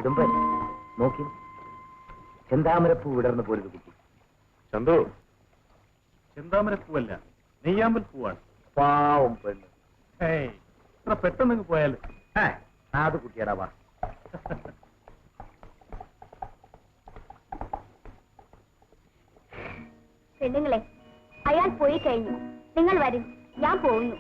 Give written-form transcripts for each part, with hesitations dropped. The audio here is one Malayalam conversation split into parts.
ഇടുമ്പൻ നോക്കി ചെന്താമരപ്പൂ വിടർന്നു പോലൊരു കുട്ടി. ചന്തു, ചെന്താമരപ്പൂവല്ല, നെയ്യാമ്പൽ പൂവാണ്. പാവം പെണ്ണ്. ഇത്ര പെട്ടെന്ന് പോയാൽ അത് കുട്ടിയടാ. വാ. പെണ്ണുങ്ങളെ, അയാൾ പോയി കഴിഞ്ഞു. നിങ്ങൾ വരും, ഞാൻ പോകുന്നു.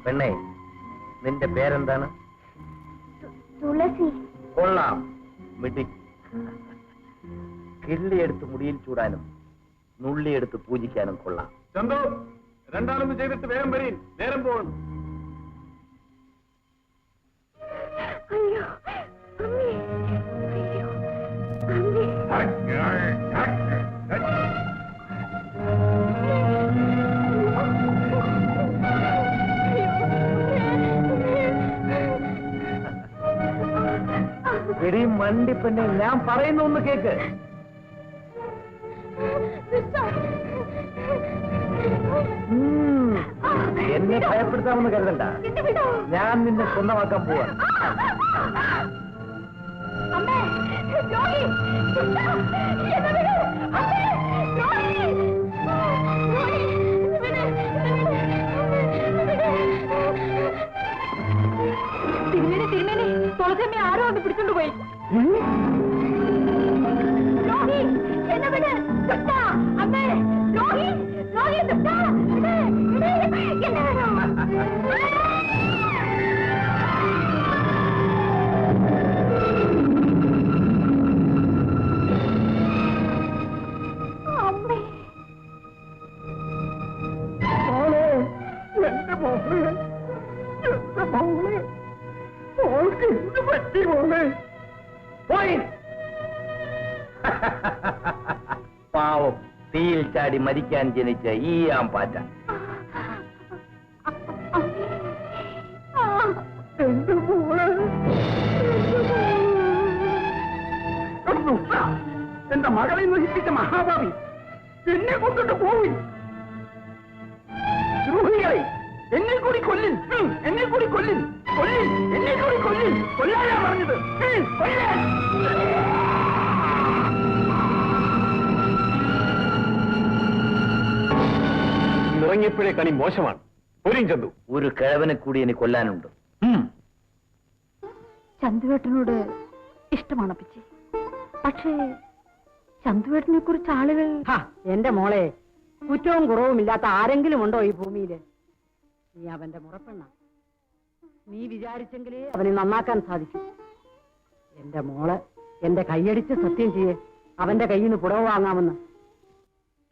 പെണ്ണേ, നിന്റെ പേരെന്താണ്? തുളസി. കൊള്ളാം, മിടി. കിള്ളിയെടുത്ത് മുടിയിൽ ചൂടാനും നുള്ളിയെടുത്ത് പൂജിക്കാനും കൊള്ളാം. ചന്തു, രണ്ടാളൊന്ന് ചെയ്തിട്ട് വേഗം വരീൻ, നേരം പോകുന്നു. അയ്യോ അമ്മേ, അയ്യോ അമ്മേ. എടി മണ്ടി പെണ്ണെ, ഞാൻ പറയുന്ന ഒന്ന് കേക്ക്. എന്നെ ഭയപ്പെടുത്താമെന്ന് കരുതണ്ട. ഞാൻ നിന്നെ സ്വന്തമാക്കാൻ പോവാ. തിരുമേനി, തുളസമ്മയെ ആരോ ഒന്ന് പിടിച്ചോണ്ട് പോയി. പാവം, തീയിൽ ചാടി മരിക്കാൻ ജനിച്ച ഈ ആമ്പാറ്റ. എന്റെ മകളെ നശിപ്പിച്ച മഹാഭാവി എന്നെ കൊണ്ടിട്ട് പോയി. ദ്രോഹികളെ, എന്നെ കൂടി കൊല്ലിൻ, എന്നെ കൂടി കൊല്ലിൻ, കൊല്ലിൻ, എന്നെ കൂടി കൊല്ലിൻ. കൊല്ലാനാ പറഞ്ഞത്, കൊല്ലാൻ. ഇറങ്ങിയപ്പോഴേ കളി മോശമാണ്. പോരും ചന്തു. ഒരു കിഴവനെ കൂടി എനിക്ക് കൊല്ലാനുണ്ട്. ചന്തുവേട്ടനോട് ഇഷ്ടമാണ് അപ്പച്ചി. പക്ഷേ ചന്തുവേട്ടനെ കുറിച്ച് ആളുകൾ... എന്റെ മോളെ, കുറ്റവും കുറവും ഇല്ലാത്ത ആരെങ്കിലും ഉണ്ടോ ഈ ഭൂമിയില്? നീ അവന്റെ മുറപ്പെണ്ണ. നീ വിചാരിച്ചെങ്കിലേ അവനെ നന്നാക്കാൻ സാധിക്കും. എന്റെ മോള് എന്റെ കൈയടിച്ച് സത്യം ചെയ്യേ അവന്റെ കയ്യിൽ നിന്ന് പുടവ് വാങ്ങാമെന്ന്.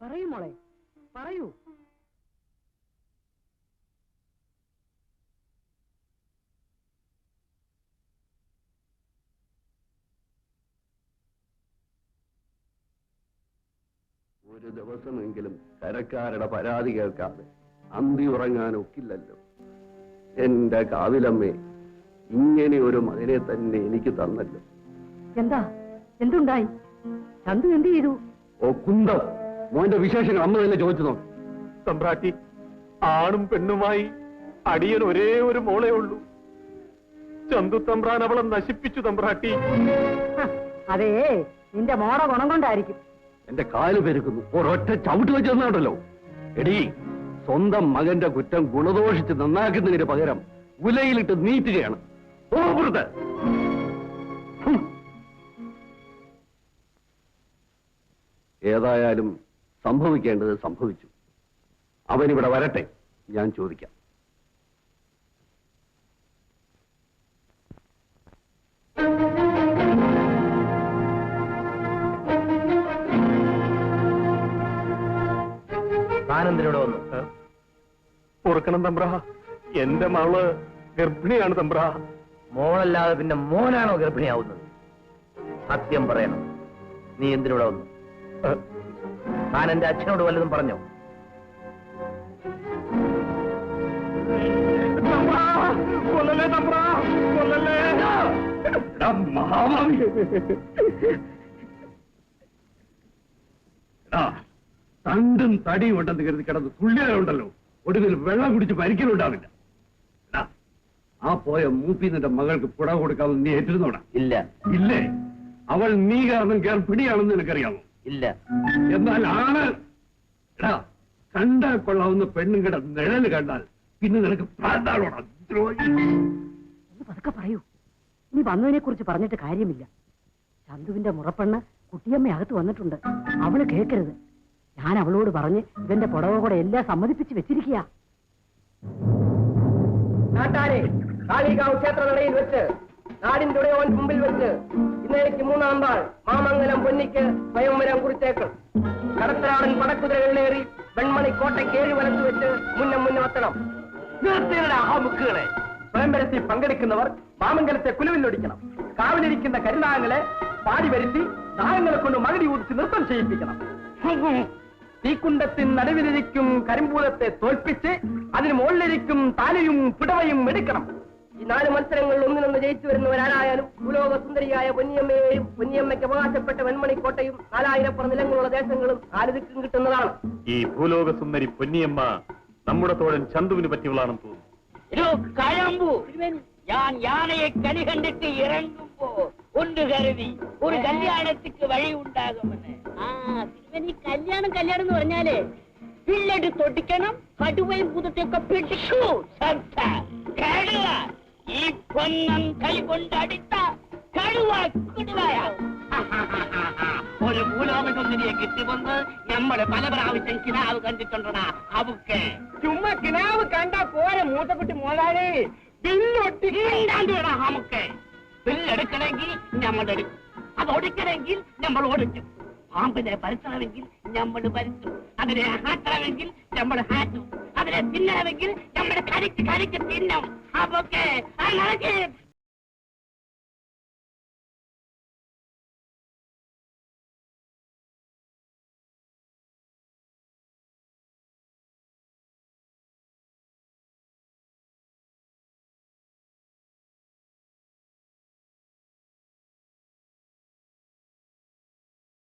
പറയൂ മോളെ, പറയൂ. ഒരു ദിവസമെങ്കിലും കരക്കാരുടെ പരാതി കേൾക്കാതെ അന്തി ഉറങ്ങാൻ ഒക്കില്ലല്ലോ. എന്റെ കാവിലമ്മേ, ഇങ്ങനെ ഒരു മകനെ തന്നെ എനിക്ക് തന്നല്ലോ. എന്താ, എന്തുണ്ടായി? ചന്തു എന്ത് ചെയ്തു? ഓ കുന്തം, മോന്റെ വിശേഷങ്ങൾ അമ്മ തന്നെ ചോദിച്ചു നോക്ക്. തമ്പ്രാട്ടി, ആണും പെണ്ണുമായി അടിയൻ ഒരേ ഒരു മോളേ ഉള്ളൂ. ചന്തു തമ്പ്രാൻ അവളെ നശിപ്പിച്ചു തമ്പ്രാട്ടി. അതേ, നിന്റെ മോട ഗുണം കൊണ്ടായിരിക്കും. എന്റെ കാല് പെരുക്കുന്നു, ഒരൊറ്റ ചവിട്ട് വെച്ച് തന്നാണ്ടല്ലോ. എടീ, സ്വന്തം മകന്റെ കുറ്റം ഗുണദോഷിച്ച് നന്നാക്കുന്നതിന് പകരം ഉലയിലിട്ട് നീറ്റുകയാണ്. ഏതായാലും സംഭവിക്കേണ്ടത് സംഭവിച്ചു. അവനിവിടെ വരട്ടെ, ഞാൻ ചോദിക്കാം. താനെന്തിനോട് വന്നു? ഓർക്കണം തമ്പ്ര, എന്റെ മകള് ഗർഭിണിയാണ് തമ്പ്ര. മോളല്ലാതെ പിന്നെ മോനാണോ ഗർഭിണിയാവുന്നത്? സത്യം പറയണം, നീ എന്തിനോട് വന്നു? താൻ എന്റെ അച്ഛനോട് വല്ലതും പറഞ്ഞോ? കൊല്ലല്ലേ തമ്പ്ര, കൊല്ലല്ലേ. മഹാഭാവി, തണ്ടും തടിയും ഉണ്ടെന്ന് കരുതി കിടന്ന് തുള്ളിയാലുണ്ടല്ലോ, ഒടുവിൽ വെള്ളം കുടിച്ച് പരിക്കലുണ്ടാവില്ല. ആ പോയ മൂപ്പി നിന്റെ മകൾക്ക് പുട കൊടുക്കാമെന്ന് നീ ഏറ്റിരുന്നോടാ? ഇല്ല. ഇല്ലേ? അവൾ നീ കാരണം ഗർഭിണിയാണെന്ന് നിനക്കറിയാമോ? ഇല്ല. എന്നാൽ ആണ് കണ്ടാൽ കൊള്ളാവുന്ന പെണ്ണുങ്ങളുടെ നിഴല് കണ്ടാൽ പിന്നെ നിനക്ക് പ്രാന്താളോടാ ദ്രോഹി. പതുക്കെ പറയൂ. നീ വന്നതിനെ കുറിച്ച് പറഞ്ഞിട്ട് കാര്യമില്ല. ചന്തുവിന്റെ മുറപ്പെണ്ണ് കുട്ടിയമ്മ അകത്ത് വന്നിട്ടുണ്ട്. അവള് കേൾക്കരുത്. ഞാൻ അവളോട് പറഞ്ഞ് ഇവന്റെ പുടവ കൂടെ എല്ലാം സമ്മതിപ്പിച്ച് വെച്ചിരിക്കുക. നാട്ടാരെ, കാളികാവ് ക്ഷേത്രനടയിൽ വെച്ച് നാടിന്റെ ഉടയോൻ മുമ്പിൽ വെച്ച് ഇന്നേക്ക് 3-ാം നാൾ മാമംഗലം പൊന്നിക്ക് സ്വയംവരം കുറിച്ചേക്കൾ. കടത്തനാടൻ പടക്കുതിരകളിലേറി വെൺമണി കോട്ടയ്ക്ക് 7 വലത്ത് വെച്ച് മുന്നെത്തണം. മുക്കുകളെ, സ്വയംവരത്തിൽ പങ്കെടുക്കുന്നവർ മാമംഗലത്തെ കുലുവിലൊടിക്കണം. കാവിലിരിക്കുന്ന കരുനാഗങ്ങളെ പാടി വരുത്തി നാഗങ്ങളെ കൊണ്ട് മകടി ഊതിച്ച് നൃത്തം ചെയ്യിപ്പിക്കണം. തീക്കുണ്ടത്തിൻ നടുവിലിരിക്കും കരിമ്പൂലത്തെ തോൽപ്പിച്ച് അതിന് മുകളിലിരിക്കും താലിയും പിടവയും എടുക്കണം. ഈ 4 മത്സരങ്ങളിൽ ഒന്നിനൊന്ന് ജയിച്ചു വരുന്നവരാരായാലും ഭൂലോക സുന്ദരിയായ പൊന്നിയമ്മയെയും പൊന്നിയമ്മയ്ക്ക് അവകാശപ്പെട്ട വെൺമണിക്കോട്ടയും 4000 നിലങ്ങളുള്ള ദേശങ്ങളും 4 ദിക്കും കിട്ടുന്നതാണ്. ഈ ഭൂലോക സുന്ദരി പൊന്നിയമ്മ നമ്മുടെ തോഴൻ ചന്തുവിന് പറ്റിയവളാണെന്ന് തോന്നുന്നു. ഞാൻ യാനയെ കണി കണ്ടിട്ട് ഇറങ്ങുമ്പോ ഒന്ന് കരുതി ഒരു കല്യാണത്തിക്ക് വഴി ഉണ്ടാകുമെന്ന്. തിരുവനി കല്യാണം എന്ന് പറഞ്ഞാലേ പിള്ളേട് തൊട്ടിക്കണം, കടുവയും പുതുത്തൊക്കെ പിടിക്കൂ. കടുവ ഈ പൊന്നം കൈ കൊണ്ടടിത്ത കടുവ കുടുവായ ഒരു ഭൂലോകസുന്ദരിയെ കിട്ടുമെന്ന് നമ്മള് പല പ്രാവശ്യം കിനാവ് കണ്ടിട്ടുണ്ടടാ. അവക്ക് ചുമ്മാ കിനാവ് കണ്ടാ പോരെ മൂത്തക്കുട്ടി മോളാളി. ബില്ലൊട്ടിടാ. നമുക്ക് ബില്ലെടുക്കണമെങ്കിൽ നമ്മൾ എടുക്കും, അത് ഒടിക്കണമെങ്കിൽ നമ്മൾ ഓടിക്കും. പാമ്പിനെ പരത്തണമെങ്കിൽ നമ്മൾ പരത്തും, അതിനെ ഹാറ്റണമെങ്കിൽ നമ്മൾ ഹാറ്റും, അതിനെ തിന്നണമെങ്കിൽ നമ്മൾ കരിക്ക് തിന്നും. അപ്പൊക്കെ